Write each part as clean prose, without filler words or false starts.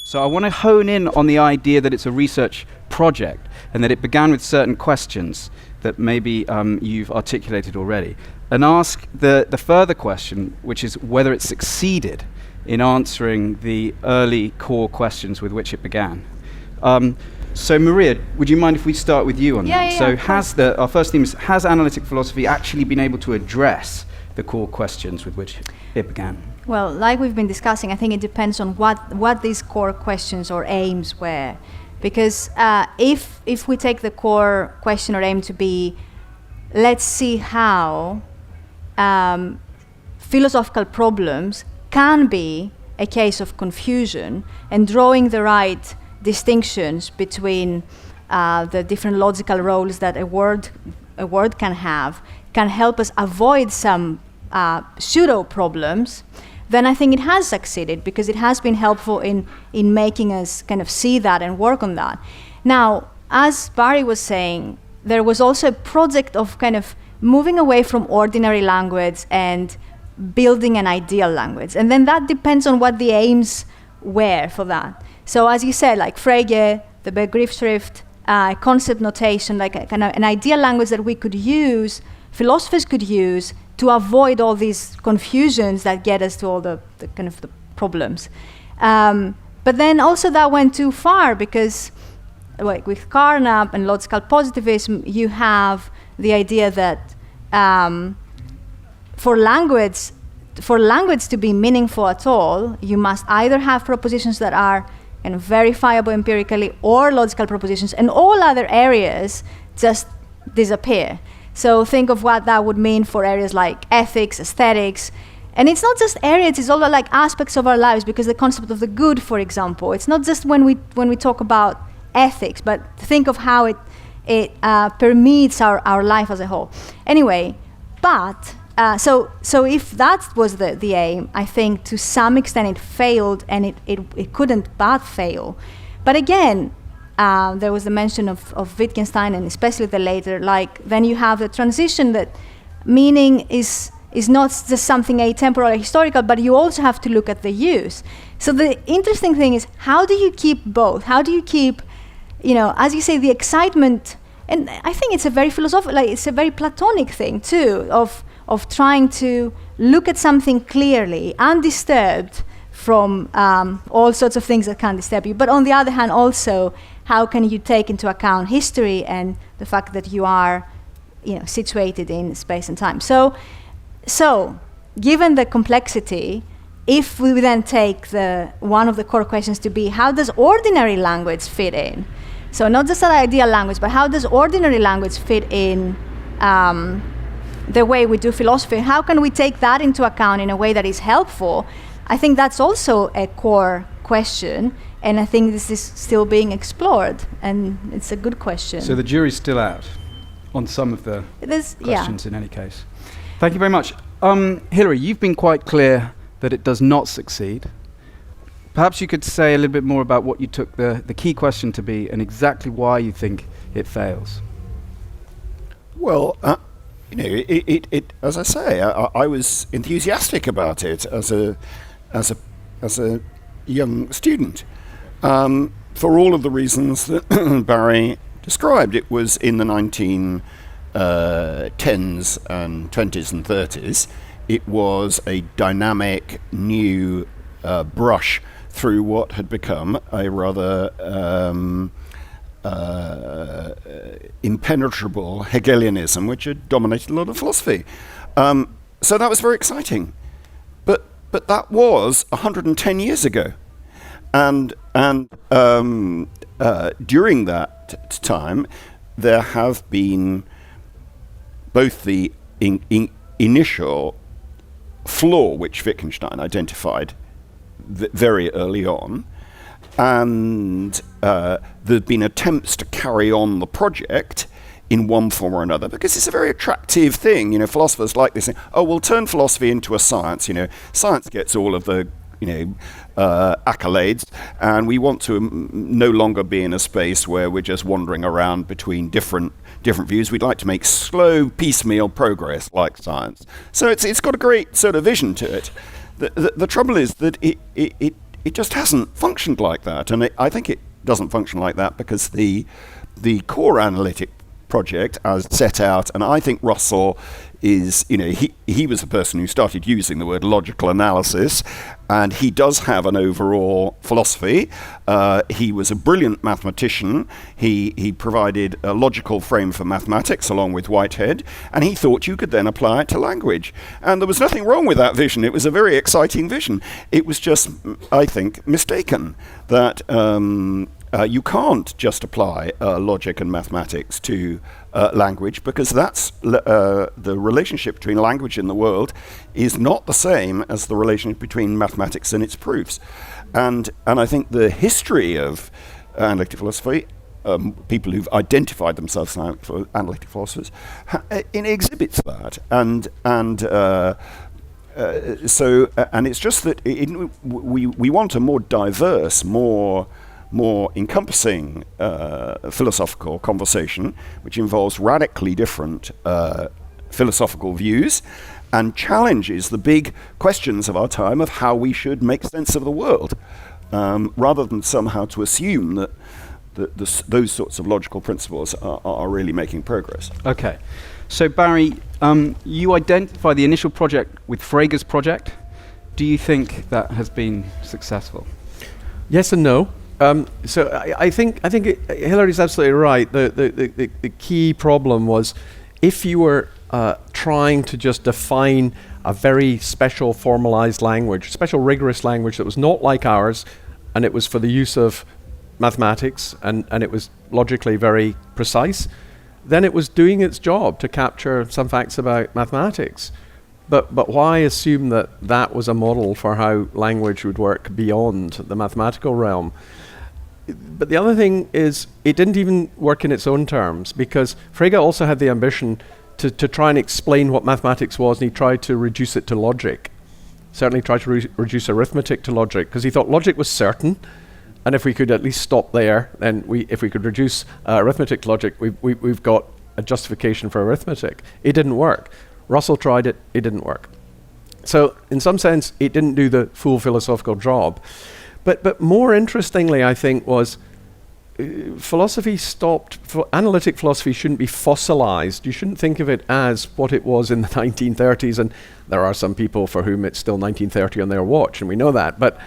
So I want to hone in on the idea that it's a research project and that it began with certain questions that maybe you've articulated already, and ask the further question, which is whether it succeeded in answering the early core questions with which it began. So Maria, would you mind if we start with you on that? So our first theme is, has analytic philosophy actually been able to address the core questions with which it began? Well, like we've been discussing, I think it depends on what these core questions or aims were. Because if we take the core question or aim to be, let's see how philosophical problems can be a case of confusion, and drawing the right distinctions between the different logical roles that a word can have, can help us avoid some pseudo problems, then I think it has succeeded, because it has been helpful in making us kind of see that and work on that. Now, as Barry was saying, there was also a project of kind of moving away from ordinary language and building an ideal language. And then that depends on what the aims were for that. So as you said, like Frege, the Begriffsschrift, concept notation, like a kind of an ideal language that we could use, philosophers could use, to avoid all these confusions that get us to all the kind of the problems. But then also that went too far, because like with Carnap and logical positivism, you have the idea that for language to be meaningful at all, you must either have propositions that are kind of verifiable empirically, or logical propositions, and all other areas just disappear. So think of what that would mean for areas like ethics, aesthetics. And it's not just areas, it's all like aspects of our lives, because the concept of the good, for example, it's not just when we talk about ethics, but think of how it permeates our life as a whole. Anyway, but so if that was the aim, I think to some extent it failed, and it couldn't but fail. But again, there was the mention of Wittgenstein, and especially the later, like then you have the transition that meaning is not just something atemporal or historical, but you also have to look at the use. So the interesting thing is, how do you keep both? How do you keep, as you say, the excitement? And I think it's a very philosophical, like it's a very Platonic thing too, of trying to look at something clearly, undisturbed from all sorts of things that can disturb you. But on the other hand, also, how can you take into account history and the fact that you are, situated in space and time? So, given the complexity, if we then take one of the core questions to be, how does ordinary language fit in? So not just an ideal language, but how does ordinary language fit in the way we do philosophy? How can we take that into account in a way that is helpful? I think that's also a core question, and I think this is still being explored, and it's a good question. So the jury's still out on some of the questions in any case. Thank you very much. Hilary, you've been quite clear that it does not succeed. Perhaps you could say a little bit more about what you took the key question to be, and why you think it fails. Well, it as I say, I was enthusiastic about it as a young student, for all of the reasons that Barry described. It was in the 1910s and 20s and 30s. It was a dynamic new brush through what had become a rather impenetrable Hegelianism, which had dominated a lot of philosophy. So that was very exciting. But that was 110 years ago. And during that time, there have been both the initial flaw which Wittgenstein identified very early on, and there have been attempts to carry on the project in one form or another, because it's a very attractive thing. Philosophers like this thing, we'll turn philosophy into a science. Science gets all of the accolades, and we want to no longer be in a space where we're just wandering around between different views. We'd like to make slow, piecemeal progress like science. So it's got a great sort of vision to it. The trouble is that it it just hasn't functioned like that. And I think it doesn't function like that because the core analytic project as set out, and I think Russell is, he was the person who started using the word logical analysis, and he does have an overall philosophy. He was a brilliant mathematician. He provided a logical frame for mathematics along with Whitehead, and he thought you could then apply it to language. And there was nothing wrong with that vision. It was a very exciting vision. It was just, I think, mistaken that you can't just apply logic and mathematics to language, because that's the relationship between language in the world is not the same as the relationship between mathematics and its proofs. And I think the history of analytic philosophy, people who've identified themselves as analytic philosophers, exhibits that. And it's just that we want a more diverse, more encompassing philosophical conversation, which involves radically different philosophical views and challenges the big questions of our time of how we should make sense of the world, rather than somehow to assume that those sorts of logical principles are really making progress. Okay. So Barry, you identify the initial project with Frege's project. Do you think that has been successful? Yes and no. So I think Hilary's absolutely right. The key problem was if you were trying to just define a very special formalized language, special rigorous language that was not like ours, and it was for the use of mathematics, and it was logically very precise, then it was doing its job to capture some facts about mathematics. But why assume that was a model for how language would work beyond the mathematical realm? But the other thing is, it didn't even work in its own terms, because Frege also had the ambition to try and explain what mathematics was, and he tried to reduce it to logic. Certainly tried to reduce arithmetic to logic, because he thought logic was certain, and if we could at least stop there, then if we could reduce arithmetic to logic, we've got a justification for arithmetic. It didn't work. Russell tried it, it didn't work. So in some sense, it didn't do the full philosophical job. But more interestingly, I think, was analytic philosophy shouldn't be fossilized. You shouldn't think of it as what it was in the 1930s, and there are some people for whom it's still 1930 on their watch, and we know that. But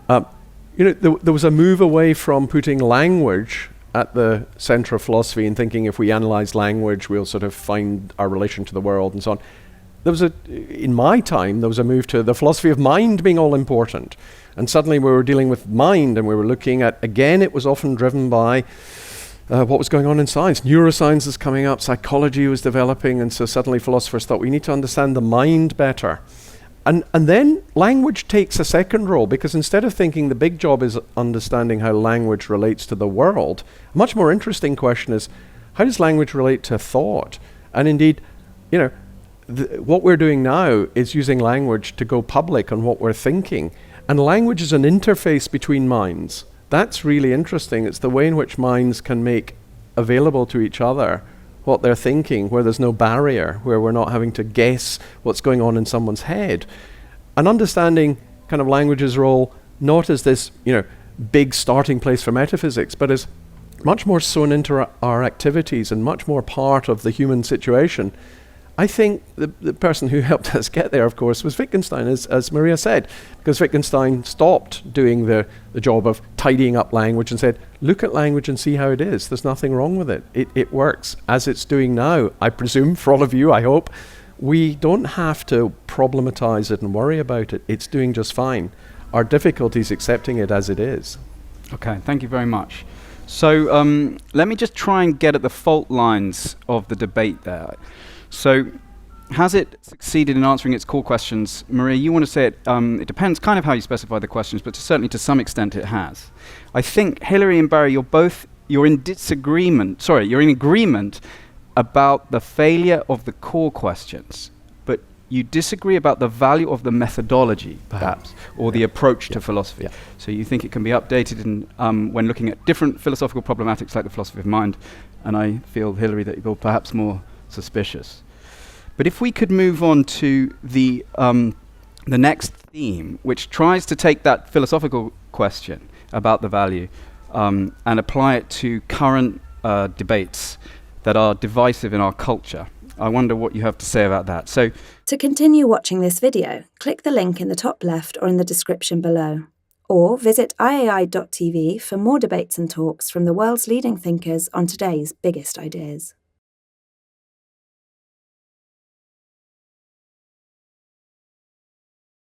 there was a move away from putting language at the center of philosophy and thinking if we analyze language, we'll sort of find our relation to the world and so on. In my time, there was a move to the philosophy of mind being all important. And suddenly we were dealing with mind, and we were looking at, again, it was often driven by what was going on in science. Neuroscience is coming up, psychology was developing, and so suddenly philosophers thought we need to understand the mind better. And then language takes a second role, because instead of thinking the big job is understanding how language relates to the world, a much more interesting question is, how does language relate to thought? And indeed, what we're doing now is using language to go public on what we're thinking. And language is an interface between minds. That's really interesting. It's the way in which minds can make available to each other what they're thinking, where there's no barrier, where we're not having to guess what's going on in someone's head. And understanding kind of language's role, not as this, big starting place for metaphysics, but as much more sewn into our activities and much more part of the human situation. I think the person who helped us get there, of course, was Wittgenstein, as Maria said, because Wittgenstein stopped doing the job of tidying up language and said, look at language and see how it is. There's nothing wrong with it. It works as it's doing now. I presume, for all of you, I hope, we don't have to problematize it and worry about it. It's doing just fine. Our difficulty is accepting it as it is. Okay, thank you very much. So let me just try and get at the fault lines of the debate there. So has it succeeded in answering its core questions? Maria, you want to say it depends kind of how you specify the questions, but certainly to some extent it has. I think Hilary and Barry, you're in agreement about the failure of the core questions, but you disagree about the value of the methodology, perhaps, or the approach to philosophy. Yeah. So you think it can be updated when looking at different philosophical problematics like the philosophy of mind, and I feel, Hilary, that you're perhaps more suspicious. But if we could move on to the next theme, which tries to take that philosophical question about the value and apply it to current debates that are divisive in our culture. I wonder what you have to say about that. So, to continue watching this video, click the link in the top left or in the description below. Or visit iai.tv for more debates and talks from the world's leading thinkers on today's biggest ideas.